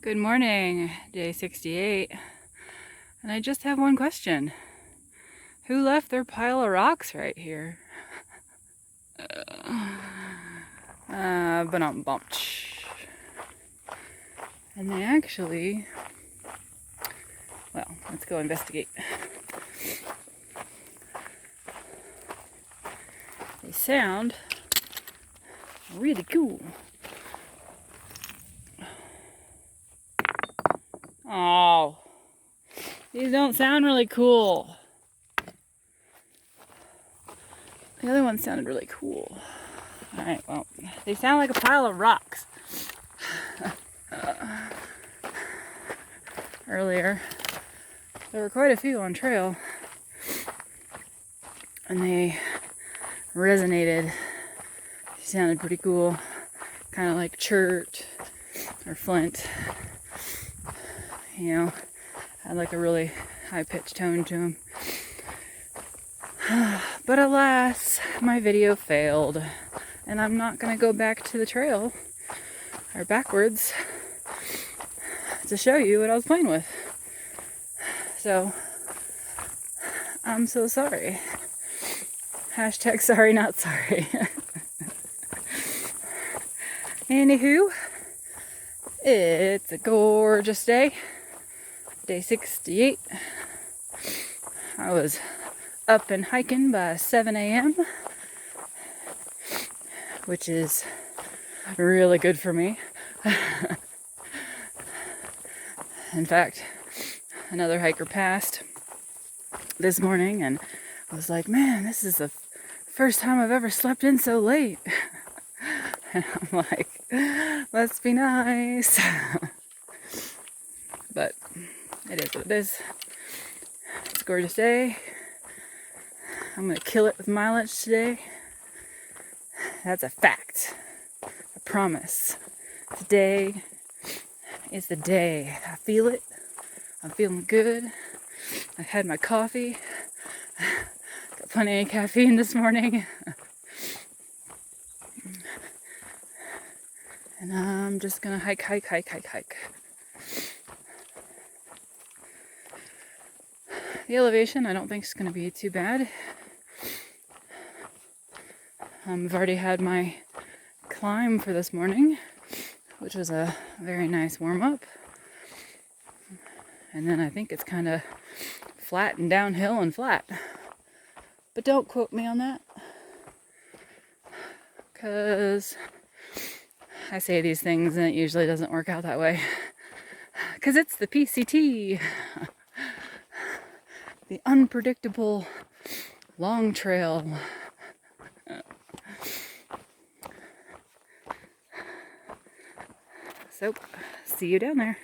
Good morning, day 68. And I just have one question. Who left their pile of rocks right here? Ba-dum-bum-tsh. And they actually, well, let's go investigate. They sound really cool. Oh, these don't sound really cool. The other one sounded really cool. Alright, well, they sound like a pile of rocks. Earlier, there were quite a few on trail, and they resonated. They sounded pretty cool, kind of like chert or flint. You know, had like a really high-pitched tone to them. But alas, my video failed, and I'm not going to go back to the trail, or backwards, to show you what I was playing with. So, I'm so sorry. Hashtag sorry, not sorry. Anywho, it's a gorgeous day. Day 68. I was up and hiking by 7 a.m., which is really good for me. In fact, another hiker passed this morning and was like, man, this is the first time I've ever slept in so late. And I'm like, let's be nice. But it is what it is. It's a gorgeous day. I'm going to kill it with mileage today. That's a fact. I promise. Today is the day. I feel it. I'm feeling good. I had my coffee. Got plenty of caffeine this morning. And I'm just going to hike. The elevation I don't think is going to be too bad. I've already had my climb for this morning, which was a very nice warm-up. And then I think it's kind of flat and downhill and flat. But don't quote me on that, because I say these things and it usually doesn't work out that way. Because it's the PCT. The unpredictable long trail. So, see you down there.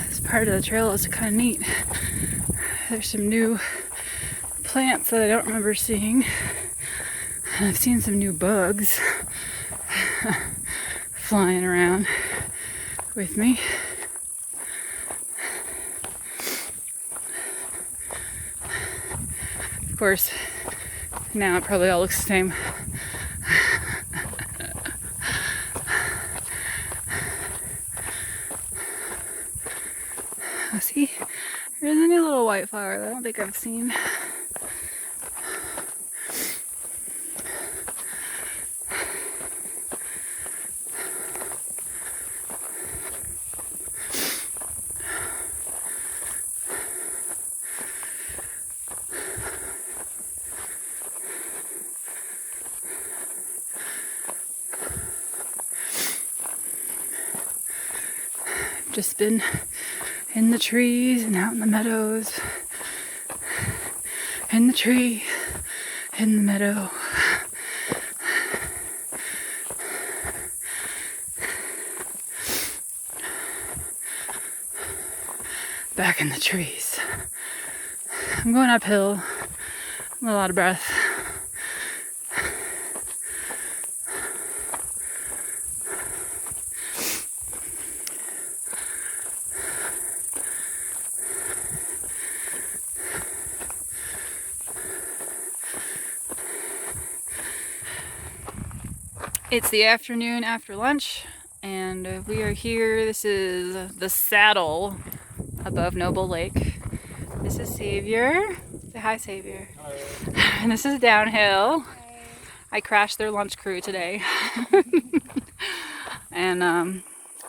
This part of the trail is kind of neat. There's some new plants that I don't remember seeing. I've seen some new bugs flying around with me. Of course, now it probably all looks the same. Oh, see, there's a new little white flower that I don't think I've seen. Just been in the trees and out in the meadows. In the tree, in the meadow. Back in the trees. I'm going uphill. I'm a little out of breath. It's the afternoon after lunch, and we are here. This is the saddle above Noble Lake. This is Savior. Say hi, Savior. Hi. And this is Downhill. Hi. I crashed their lunch crew today. And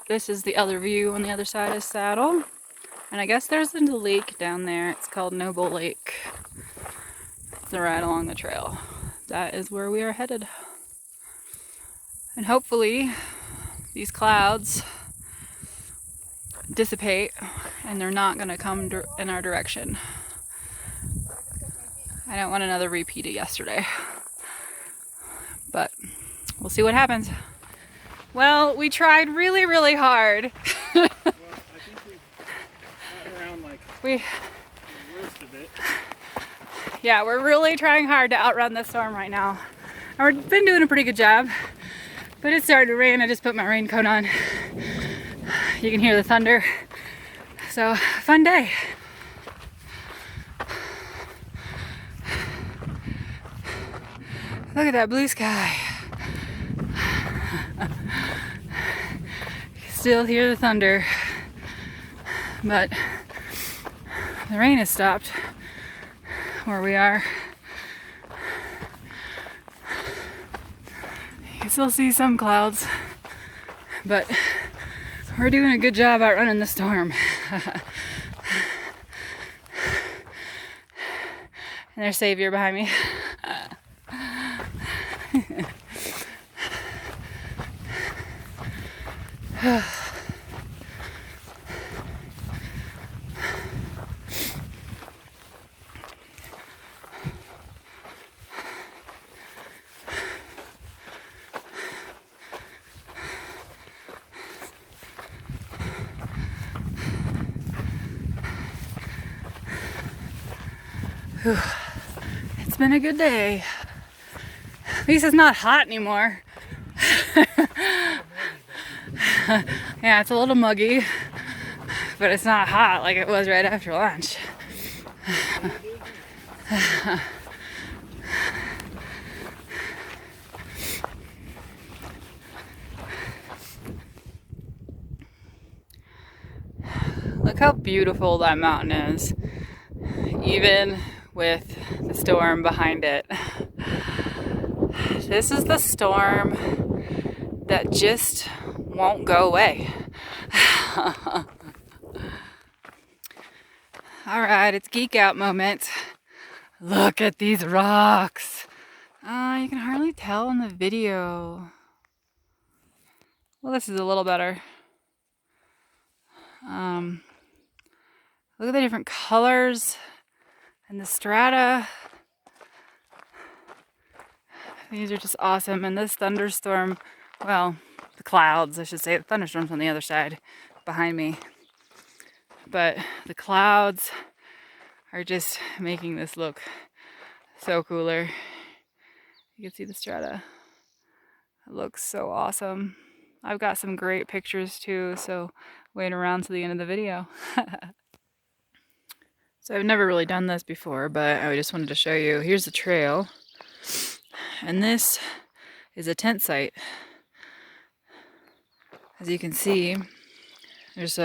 this is the other view on the other side of Saddle. And I guess there's a lake down there. It's called Noble Lake. It's right along the trail. That is where we are headed. And hopefully these clouds dissipate and they're not going to come in our direction. I don't want another repeat of yesterday. But we'll see what happens. Well, we tried really, really hard. Well, I think we got around like the worst of it. Yeah, we're really trying hard to outrun the storm right now. And we've been doing a pretty good job. But it started to rain. I just put my raincoat on. You can hear the thunder. So, fun day. Look at that blue sky. You can still hear the thunder. But the rain has stopped where we are. You can still see some clouds, but we're doing a good job outrunning the storm. And there's Savior behind me. It's been a good day. At least it's not hot anymore. Yeah, it's a little muggy, but it's not hot like it was right after lunch. Look how beautiful that mountain is, even with the storm behind it. This is the storm that just won't go away. All right, it's geek out moment. Look at these rocks. You can hardly tell in the video. Well, this is a little better. Look at the different colors and the strata. These are just awesome. And this thunderstorm, well, the clouds, I should say, the thunderstorm's on the other side behind me. But the clouds are just making this look So cooler. You can see the strata. It looks so awesome. I've got some great pictures too, so wait around to the end of the video. So I've never really done this before, but I just wanted to show you. Here's the trail. And this is a tent site. As you can see, there's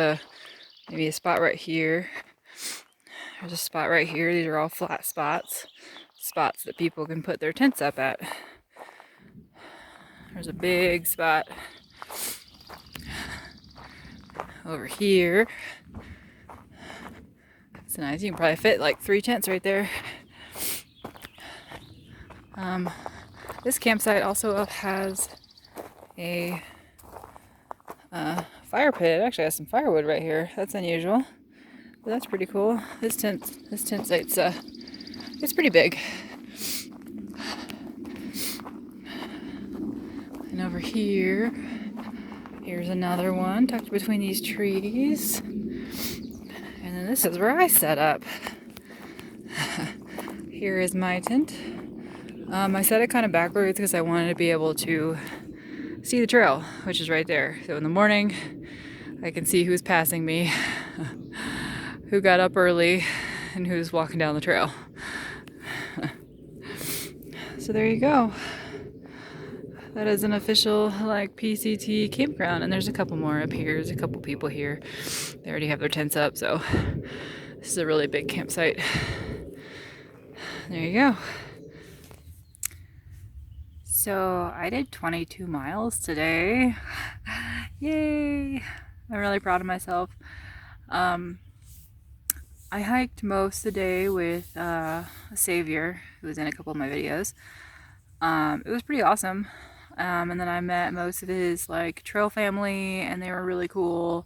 maybe a spot right here. There's a spot right here. These are all flat spots. Spots that people can put their tents up at. There's a big spot over here. It's nice. You can probably fit like 3 tents right there. This campsite also has a fire pit. It actually has some firewood right here. That's unusual, but that's pretty cool. This tent site's it's pretty big. And over here, here's another one tucked between these trees. And then this is where I set up. Here is my tent. I set it kind of backwards because I wanted to be able to see the trail, which is right there. So in the morning, I can see who's passing me, who got up early, and who's walking down the trail. So there you go. That is an official like PCT campground, and there's a couple more up here. There's a couple people here. They already have their tents up, so this is a really big campsite. There you go. So I did 22 miles today. Yay! I'm really proud of myself. I hiked most of the day with a savior who was in a couple of my videos. It was pretty awesome. And then I met most of his like trail family, and they were really cool.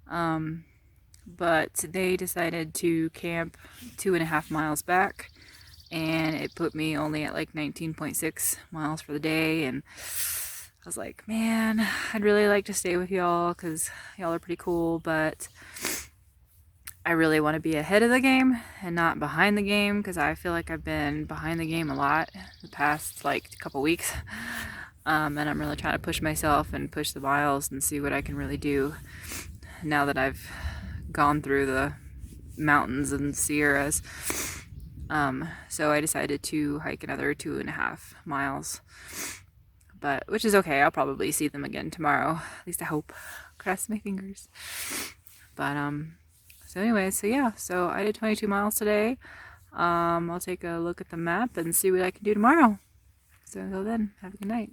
But they decided to camp 2.5 miles back, and it put me only at like 19.6 miles for the day. And I was like, man, I'd really like to stay with y'all because y'all are pretty cool, but I really want to be ahead of the game and not behind the game, because I feel like I've been behind the game a lot the past like couple weeks. And I'm really trying to push myself and push the miles and see what I can really do now that I've gone through the mountains and Sierras. So I decided to hike another 2.5 miles, but which is okay. I'll probably see them again tomorrow. At least I hope. Cross my fingers. But so anyway, so yeah, so I did 22 miles today. I'll take a look at the map and see what I can do tomorrow. So until then, have a good night.